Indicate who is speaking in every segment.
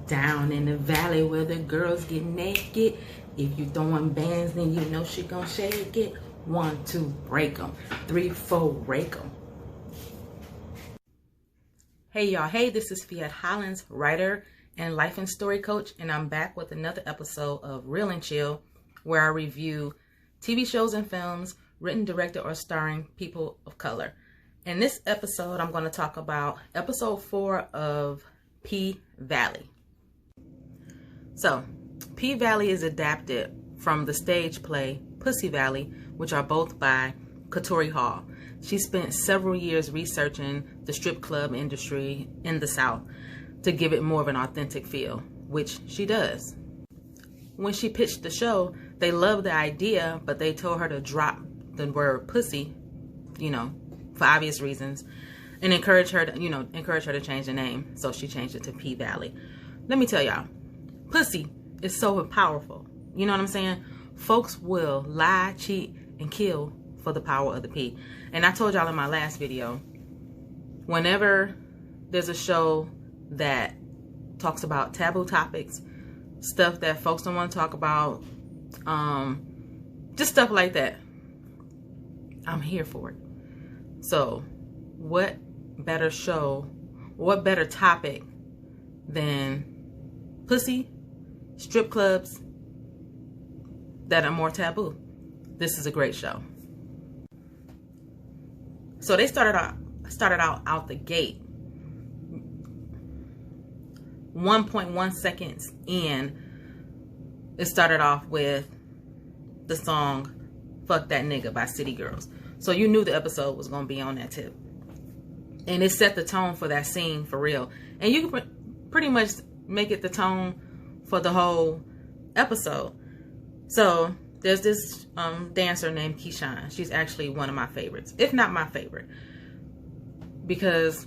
Speaker 1: Down in the valley where the girls get naked. If you throwing bands, then you know she gon' shake it. 1, 2, break 'em. 3, 4, rake 'em. Hey y'all, hey, this is Fiat Hollins, writer and life and story coach, and I'm back with another episode of Real and Chill, where I review TV shows and films written, directed, or starring people of color. In this episode, I'm going to talk about episode 4 of P-Valley. So, P-Valley is adapted from the stage play Pussy Valley, which are both by Katori Hall. She spent several years researching the strip club industry in the South to give it more of an authentic feel, which she does. When she pitched the show, they loved the idea, but they told her to drop the word pussy, for obvious reasons, and encourage her to change the name. So she changed it to P-Valley. Let me tell y'all, pussy is so powerful. You know what I'm saying? Folks will lie, cheat, and kill for the power of the P. And I told y'all in my last video, whenever there's a show that talks about taboo topics, stuff that folks don't want to talk about, just stuff like that, I'm here for it. So what better show, what better topic than pussy, strip clubs that are more taboo? This is a great show. So they started out the gate 1.1 seconds in. It started off with the song Fuck That Nigga by City Girls. So you knew the episode was going to be on that tip. And it set the tone for that scene for real. And you can pretty much make it the tone for the whole episode. So there's this dancer named Keyshawn. She's actually one of my favorites, if not my favorite, because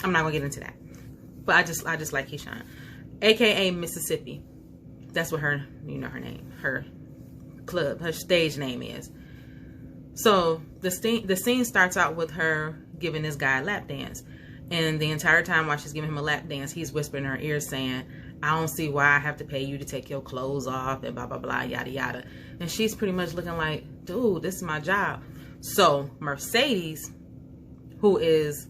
Speaker 1: I'm not gonna get into that. But I just like Keyshawn, aka Mississippi. That's what her, her name, her club, her stage name is. So the scene starts out with her giving this guy a lap dance, and the entire time while she's giving him a lap dance, he's whispering in her ear saying, "I don't see why I have to pay you to take your clothes off," and blah, blah, blah, yada, yada. And she's pretty much looking like, dude, this is my job. So Mercedes, who is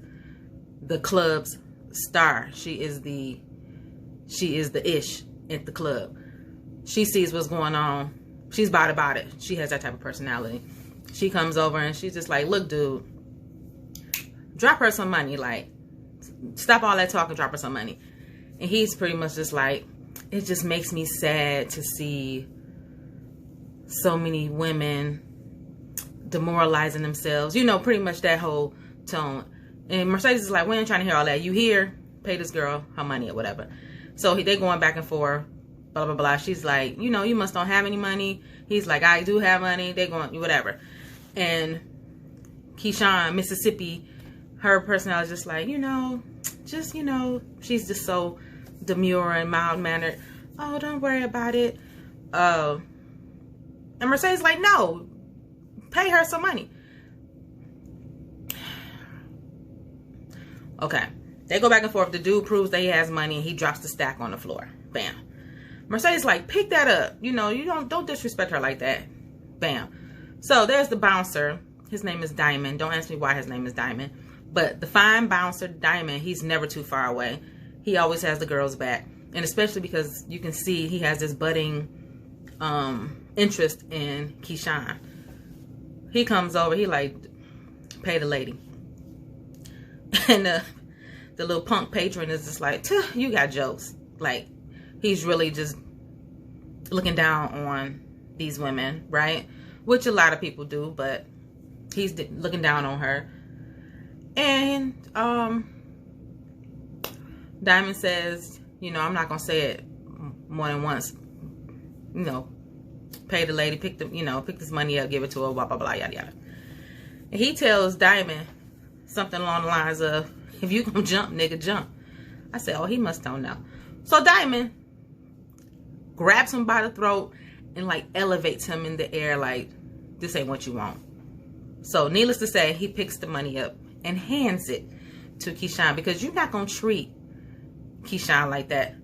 Speaker 1: the club's star, she is the ish at the club. She sees what's going on. She's about it. She has that type of personality. She comes over and she's just like, "Look, dude, drop her some money. Like, stop all that talk and drop her some money." And he's pretty much just like, "It just makes me sad to see so many women demoralizing themselves." Pretty much that whole tone. And Mercedes is like, "We ain't trying to hear all that. You here, pay this girl her money or whatever." So they going back and forth, blah, blah, blah. She's like, "You must don't have any money." He's like, "I do have money." They going, whatever. And Keyshawn, Mississippi, her personality is just like, she's just so demure and mild-mannered. "Oh, don't worry about it." And Mercedes like, "No, pay her some money." Okay, they go back and forth. The dude proves that he has money, and he drops the stack on the floor. Bam. Mercedes like, "Pick that up. You don't disrespect her like that." Bam. So there's the bouncer. His name is Diamond. Don't ask me why his name is Diamond. But the fine bouncer, Diamond, he's never too far away. He always has the girls back. And especially because you can see he has this budding interest in Keyshawn. He comes over. He like, "Pay the lady." And the little punk patron is just like, "You got jokes." Like, he's really just looking down on these women, right? Which a lot of people do, but he's looking down on her. And Diamond says, "I'm not gonna say it more than once. Pay the lady, pick this money up, give it to her, blah, blah, blah, yada, yada." And he tells Diamond something along the lines of, "If you gonna jump, nigga, jump." I said, "Oh, he must don't know." So Diamond grabs him by the throat and like elevates him in the air like, "This ain't what you want." So needless to say, he picks the money up and hands it to Keyshawn, because you're not going to treat Keyshawn like that.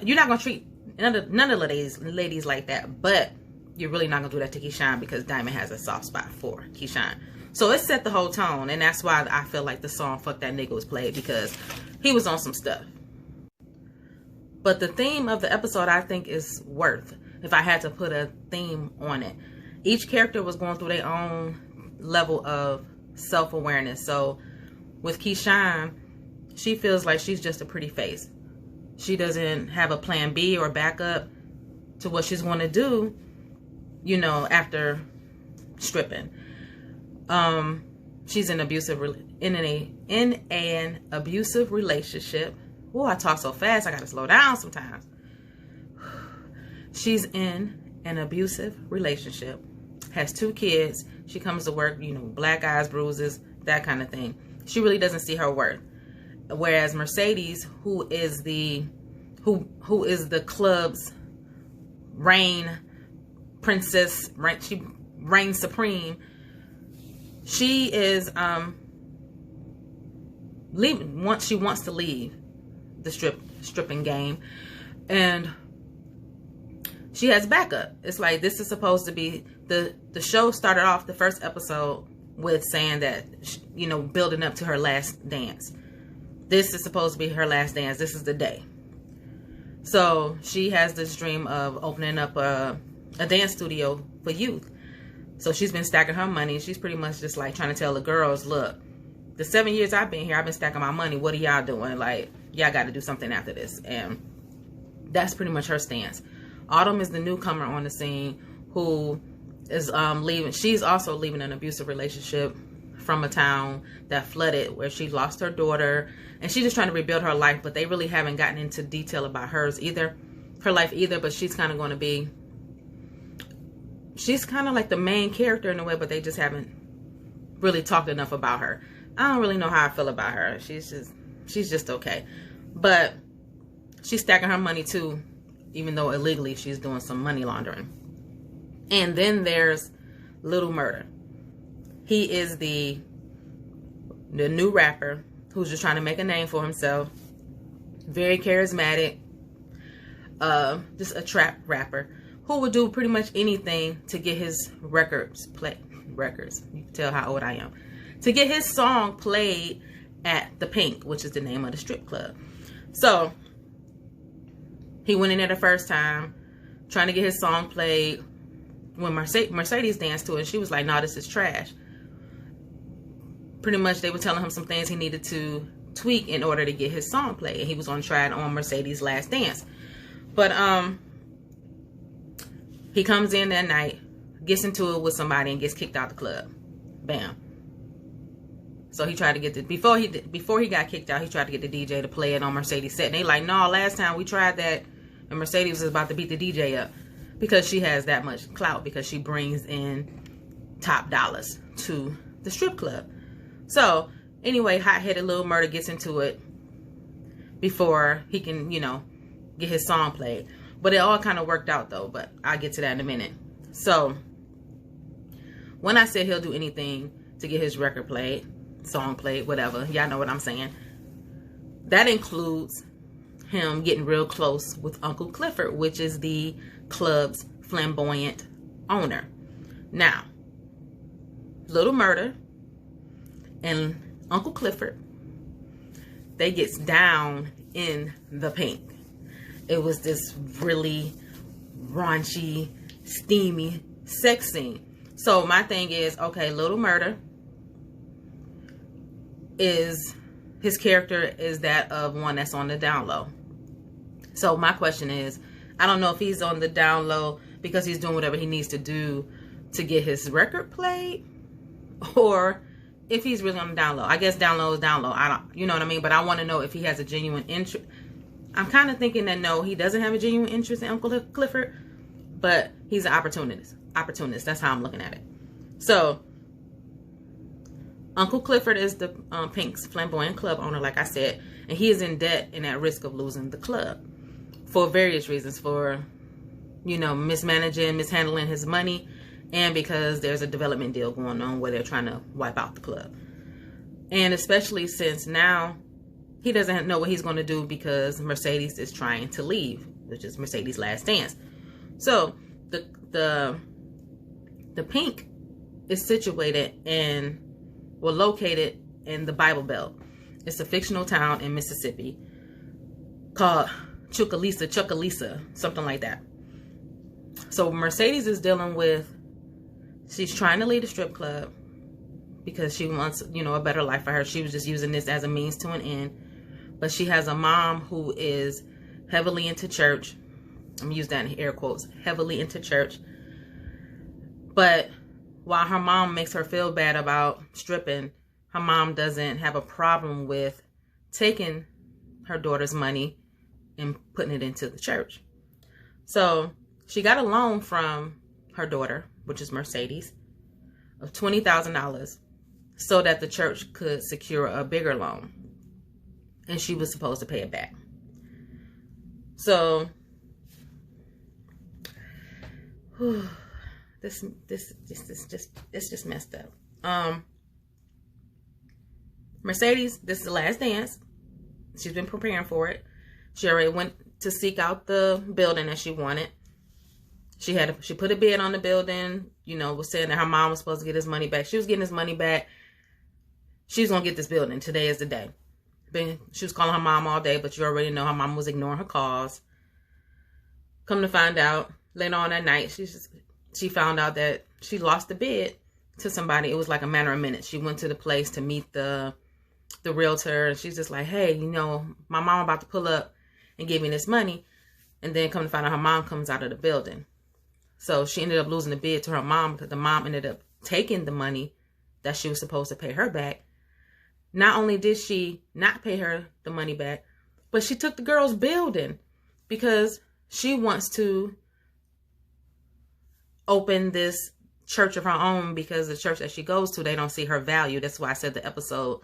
Speaker 1: You're not gonna treat none of the ladies like that, but you're really not gonna do that to Keyshawn because Diamond has a soft spot for Keyshawn. So it set the whole tone, and that's why I feel like the song "Fuck That Nigga" was played, because he was on some stuff. But the theme of the episode, I think, is worth, if I had to put a theme on it. Each character was going through their own level of self-awareness. So with Keyshawn, she feels like she's just a pretty face. She doesn't have a plan B or backup to what she's going to do, you know, after stripping. She's in an abusive relationship. Oh, I talk so fast, I gotta slow down sometimes. She's in an abusive relationship, has 2 kids. She comes to work, you know, black eyes, bruises, that kind of thing. She really doesn't see her worth. Whereas Mercedes, who is the club's reign princess, right? She reigns supreme. She is leaving. Once she wants to leave the stripping game, and she has backup. It's like, this is supposed to be the show started off the first episode with saying that, you know, building up to her last dance. This is supposed to be her last dance. This is the day. So she has this dream of opening up a dance studio for youth. So she's been stacking her money. She's pretty much just like trying to tell the girls, look, the 7 years I've been here, I've been stacking my money. What are y'all doing? Like, y'all got to do something after this. And that's pretty much her stance. Autumn is the newcomer on the scene who is leaving. She's also leaving an abusive relationship from a town that flooded, where she lost her daughter, and she's just trying to rebuild her life. But they really haven't gotten into detail about her life either. But she's kind of going to be, she's kind of like the main character in a way, but they just haven't really talked enough about her. I don't really know how I feel about her. She's just okay. But she's stacking her money too, even though illegally she's doing some money laundering. And then there's Little Murder. He is the new rapper who's just trying to make a name for himself. Very charismatic. Just a trap rapper who would do pretty much anything to get his records. You can tell how old I am. To get his song played at the Pink, which is the name of the strip club. So he went in there the first time trying to get his song played. When Mercedes danced to it, she was like, no, this is trash. Pretty much they were telling him some things he needed to tweak in order to get his song played. And he was going to try it on Mercedes' last dance. But he comes in that night, gets into it with somebody, and gets kicked out the club. Bam. So he tried to get before he got kicked out, he tried to get the DJ to play it on Mercedes' set. And they like, no, last time we tried that, and Mercedes was about to beat the DJ up, because she has that much clout, because she brings in top dollars to the strip club. So anyway, hot-headed Little Murder gets into it before he can, you know, get his song played. But it all kind of worked out though, but I'll get to that in a minute. So when I said he'll do anything to get his record played, song played, whatever, y'all know what I'm saying, that includes him getting real close with Uncle Clifford, which is the club's flamboyant owner. Now, Little Murder and Uncle Clifford, they gets down in the Pink. It was this really raunchy, steamy sex scene. So my thing is, okay, Little Murder is, his character is that of one that's on the down low. So my question is, I don't know if he's on the down low because he's doing whatever he needs to do to get his record played, or if he's really on the down low. I guess down low is down low. I don't, you know what I mean? But I want to know if he has a genuine interest. I'm kind of thinking that no, he doesn't have a genuine interest in Uncle Clifford, but he's an opportunist. That's how I'm looking at it. So Uncle Clifford is the Pink's flamboyant club owner, like I said, and he is in debt and at risk of losing the club for various reasons, for, you know, mishandling his money, and because there's a development deal going on where they're trying to wipe out the club. And especially since now he doesn't know what he's going to do because Mercedes is trying to leave, which is Mercedes' last dance. So the Pink is located in the Bible Belt. It's a fictional town in Mississippi called Chucalissa, something like that. So Mercedes is dealing with, she's trying to leave the strip club because she wants, a better life for her. She was just using this as a means to an end. But she has a mom who is heavily into church. I'm using that in air quotes, heavily into church. But while her mom makes her feel bad about stripping, her mom doesn't have a problem with taking her daughter's money and putting it into the church. So she got a loan from her daughter, which is Mercedes, of $20,000 so that the church could secure a bigger loan. And she was supposed to pay it back. So this just messed up. Mercedes, this is the last dance. She's been preparing for it. She already went to seek out the building that she wanted. She put a bid on the building, was saying that her mom was supposed to get his money back. She was getting his money back. She's going to get this building. Today is the day. She was calling her mom all day, but you already know her mom was ignoring her calls. Come to find out, later on that night, she found out that she lost the bid to somebody. It was like a matter of minutes. She went to the place to meet the realtor, and she's just like, hey, my mom about to pull up and give me this money. And then come to find out her mom comes out of the building. So she ended up losing the bid to her mom because the mom ended up taking the money that she was supposed to pay her back. Not only did she not pay her the money back, but she took the girl's building because she wants to open this church of her own, because the church that she goes to, they don't see her value. That's why I said the episode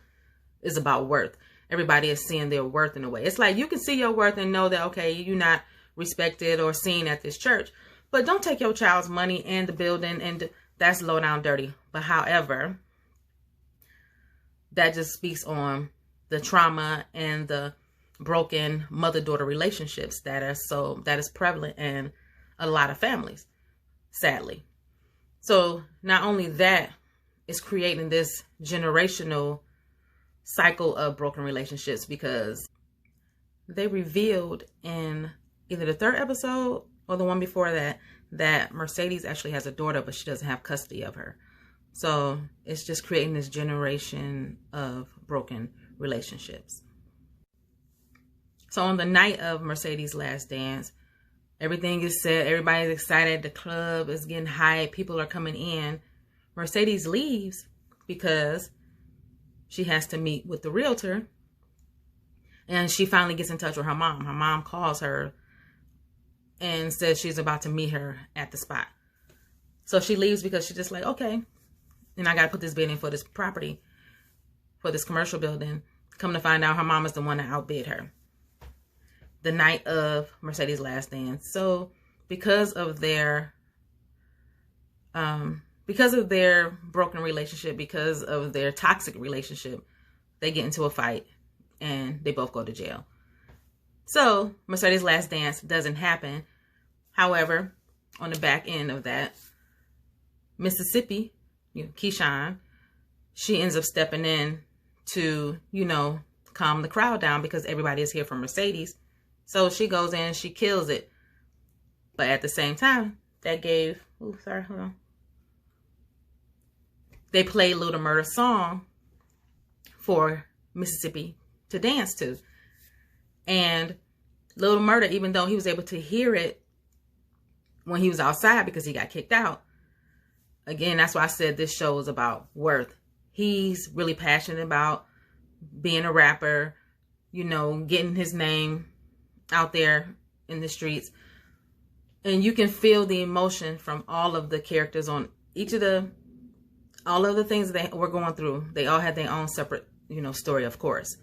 Speaker 1: is about worth. Everybody is seeing their worth in a way. It's like you can see your worth and know that, okay, you're not respected or seen at this church, but don't take your child's money and the building, and that's low down dirty. But however, that just speaks on the trauma and the broken mother-daughter relationships that is prevalent in a lot of families, sadly. So not only that, it's creating this generational cycle of broken relationships, because they revealed in either the third episode or the one before that Mercedes actually has a daughter, but she doesn't have custody of her. So it's just creating this generation of broken relationships. So on the night of Mercedes' last dance, everything is set. Everybody's excited. The club is getting hyped. People are coming in. Mercedes leaves because she has to meet with the realtor. And she finally gets in touch with her mom. Her mom calls her and says she's about to meet her at the spot. So she leaves because she's just like, okay, and I got to put this bid in for this property, for this commercial building. Come to find out, her mom is the one that outbid her the night of Mercedes' last dance. So because of their broken relationship, because of their toxic relationship, they get into a fight and they both go to jail. So Mercedes' last dance doesn't happen. However, on the back end of that, Mississippi, Keyshawn, she ends up stepping in to, calm the crowd down, because everybody is here for Mercedes. So she goes in, she kills it. But at the same time, that gave, they played Lil Murda's song for Mississippi to dance to. And Lil Murda, even though he was able to hear it when he was outside because he got kicked out, again, that's why I said this show is about worth. He's really passionate about being a rapper, getting his name out there in the streets. And you can feel the emotion from all of the characters on all of the things that we're going through. They all had their own separate, story, of course.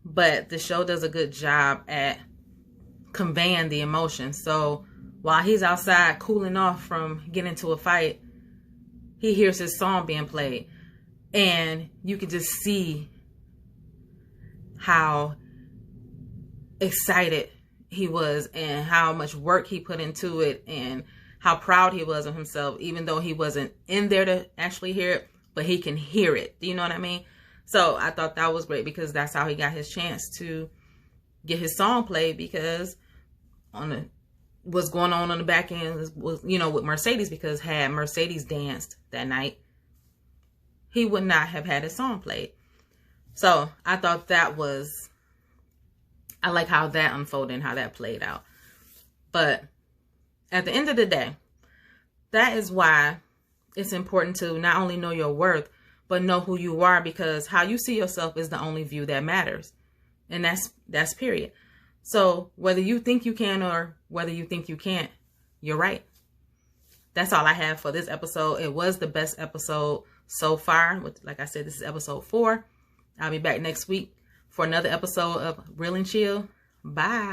Speaker 1: But the show does a good job at conveying the emotion. So while he's outside cooling off from getting into a fight, he hears his song being played. And you can just see how excited he was and how much work he put into it and how proud he was of himself, even though he wasn't in there to actually hear it, but he can hear it. Do you know what I mean? So I thought that was great because that's how he got his chance to get his song played, because what's going on the back end was, you know, with Mercedes, because had Mercedes danced that night, he would not have had his song played. So I thought I like how that unfolded and how that played out. But at the end of the day, that is why it's important to not only know your worth, but know who you are, because how you see yourself is the only view that matters. And that's period. So whether you think you can or whether you think you can't, you're right. That's all I have for this episode. It was the best episode so far. Like I said, this is episode 4. I'll be back next week for another episode of Real and Chill. Bye.